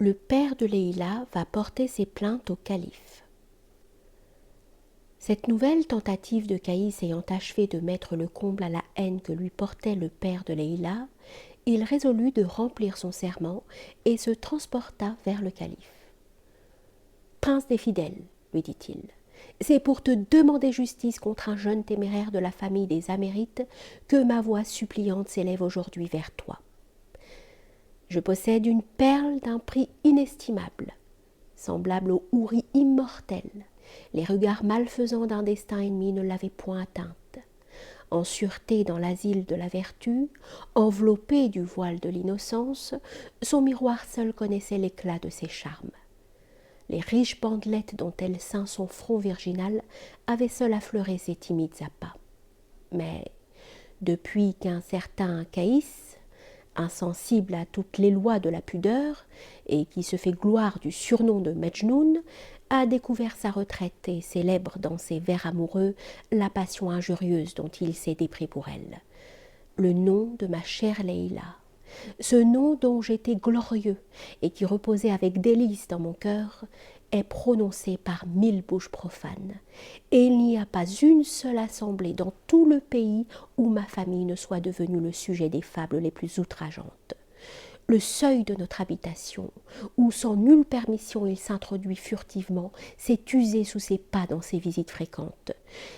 le père de Leïla va porter ses plaintes au calife. Cette nouvelle tentative de Caïs ayant achevé de mettre le comble à la haine que lui portait le père de Leïla, il résolut de remplir son serment et se transporta vers le calife. « Prince des fidèles, lui dit-il, c'est pour te demander justice contre un jeune téméraire de la famille des Amérites que ma voix suppliante s'élève aujourd'hui vers toi. Je possède une perle d'un prix inestimable, semblable au houri immortel. Les regards malfaisants d'un destin ennemi ne l'avaient point atteinte. En sûreté dans l'asile de la vertu, enveloppée du voile de l'innocence, son miroir seul connaissait l'éclat de ses charmes. Les riches bandelettes dont elle ceint son front virginal avaient seules affleuré ses timides appas. Mais depuis qu'un certain Caïs, insensible à toutes les lois de la pudeur, et qui se fait gloire du surnom de Majnoun, a découvert sa retraite et célèbre dans ses vers amoureux la passion injurieuse dont il s'est dépris pour elle. Le nom de ma chère Leïla, ce nom dont j'étais glorieux et qui reposait avec délice dans mon cœur, est prononcé par 1000 bouches profanes, et il n'y a pas une seule assemblée dans tout le pays où ma famille ne soit devenue le sujet des fables les plus outrageantes. Le seuil de notre habitation, où sans nulle permission il s'introduit furtivement, s'est usé sous ses pas dans ses visites fréquentes.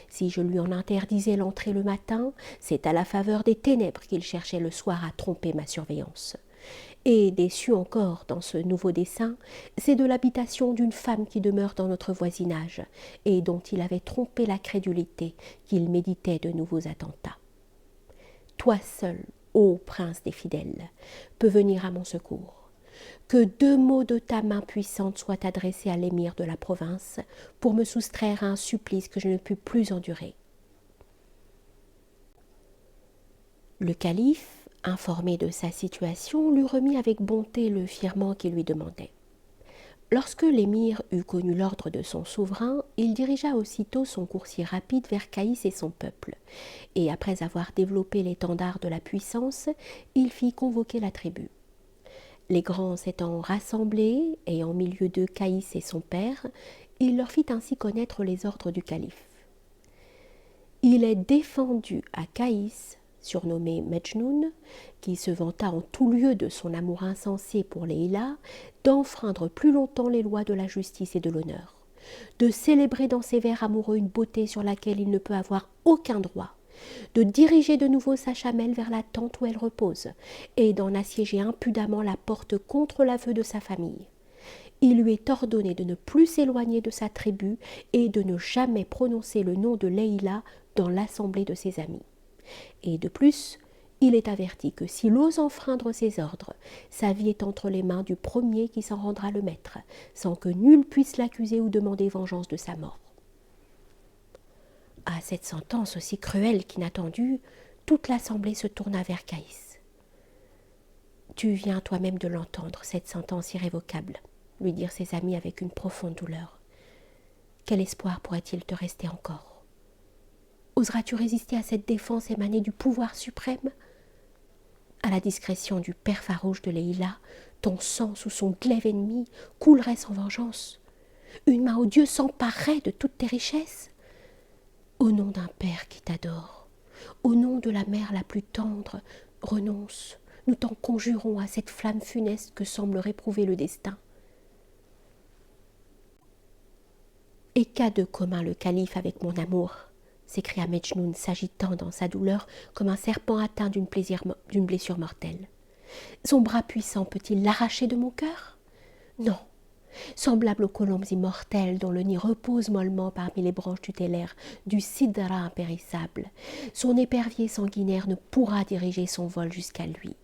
Si je lui en interdisais l'entrée le matin, c'est à la faveur des ténèbres qu'il cherchait le soir à tromper ma surveillance. Et déçu encore dans ce nouveau dessein, c'est de l'habitation d'une femme qui demeure dans notre voisinage, et dont il avait trompé la crédulité qu'il méditait de nouveaux attentats. Toi seul, ô prince des fidèles, peux venir à mon secours. Que 2 mots de ta main puissante soient adressés à l'émir de la province pour me soustraire à un supplice que je ne puis plus endurer. » Le calife, informé de sa situation, lui remit avec bonté le firman qu'il lui demandait. Lorsque l'émir eut connu l'ordre de son souverain, il dirigea aussitôt son coursier rapide vers Caïs et son peuple, et après avoir développé l'étendard de la puissance, il fit convoquer la tribu. Les grands s'étant rassemblés, et en milieu d'eux Caïs et son père, il leur fit ainsi connaître les ordres du calife. Il est défendu à Caïs, surnommé Majnoun, qui se vanta en tout lieu de son amour insensé pour Leïla, d'enfreindre plus longtemps les lois de la justice et de l'honneur, de célébrer dans ses vers amoureux une beauté sur laquelle il ne peut avoir aucun droit, de diriger de nouveau sa chamelle vers la tente où elle repose, et d'en assiéger impudemment la porte contre l'aveu de sa famille. Il lui est ordonné de ne plus s'éloigner de sa tribu et de ne jamais prononcer le nom de Leïla dans l'assemblée de ses amis. Et de plus, il est averti que s'il ose enfreindre ses ordres, sa vie est entre les mains du premier qui s'en rendra le maître, sans que nul puisse l'accuser ou demander vengeance de sa mort. À cette sentence aussi cruelle qu'inattendue, toute l'assemblée se tourna vers Caïs. « Tu viens toi-même de l'entendre, cette sentence irrévocable, » lui dirent ses amis avec une profonde douleur. « Quel espoir pourrait-il te rester encore ? Oseras-tu résister à cette défense émanée du pouvoir suprême ? À la discrétion du père farouche de Leïla, ton sang sous son glaive ennemi coulerait sans vengeance. Une main odieuse s'emparerait de toutes tes richesses. Au nom d'un père qui t'adore, au nom de la mère la plus tendre, renonce, nous t'en conjurons, à cette flamme funeste que semble réprouver le destin. » « Et qu'a de commun le calife avec mon amour ?» s'écria Majnoun, s'agitant dans sa douleur comme un serpent atteint d'une blessure mortelle. « Son bras puissant peut-il l'arracher de mon cœur ? Non, semblable aux colombes immortelles dont le nid repose mollement parmi les branches tutélaires du sidra impérissable, son épervier sanguinaire ne pourra diriger son vol jusqu'à lui.